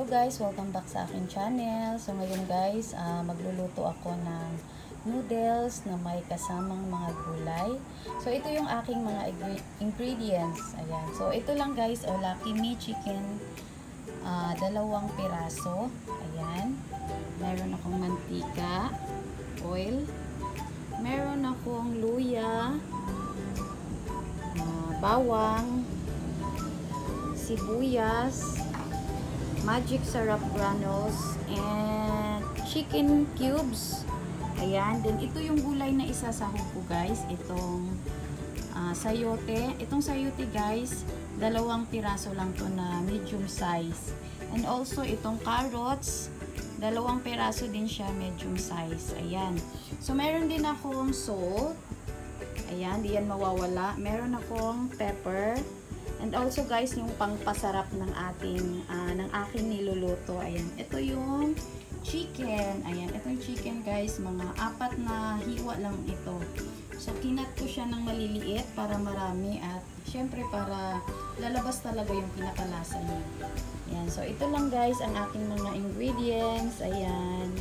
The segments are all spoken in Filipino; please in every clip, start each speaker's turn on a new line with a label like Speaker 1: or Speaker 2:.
Speaker 1: guys, welcome back sa aking channel. So ngayon guys, magluluto ako ng noodles na may kasamang mga gulay. So ito yung aking mga ingredients. Ayan. So ito lang guys, Lucky Me chicken, 2 piraso. Ayan. Meron akong mantika, oil. Meron akong luya, bawang, sibuyas, magic syrup granules, and chicken cubes. Ayan. Then, ito yung gulay na isasahog ko guys. Itong sayote. Itong sayote guys, 2 piraso lang to na medium size. And also, itong carrots, 2 piraso din siya, medium size. Ayan. So, meron din akong salt. Ayan, di yan mawawala. Meron akong pepper. And also guys, yung pangpasarap ng aking niluluto. Ayan, ito yung chicken. Ayan, ito yung chicken guys. Mga 4 na hiwa lang ito. So, kinat ko siya ng maliliit para marami at syempre para lalabas talaga yung pinakalasa niya. Ayan, so ito lang guys ang aking mga ingredients. Ayan.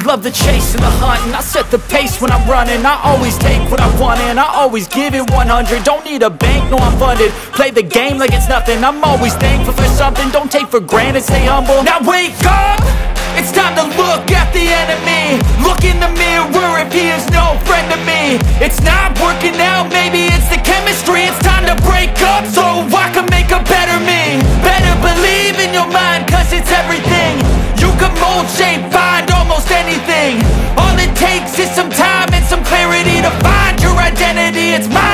Speaker 2: love the chase and the hunt, and I set the pace when I'm running. I always take what I want and I always give it 100. Don't need a bank, no I'm funded. Play the game like it's nothing. I'm always thankful for something. Don't take for granted, stay humble. Now wake up! It's time to look at the enemy. Look in the mirror if he is no friend to me. It's not working out, maybe it's the chemistry. It's time to break up so I can make a better me. Better believe in your mind, cause it's everything. You can mold, shape, find almost anything. All it takes is some time and some clarity to find your identity. It's my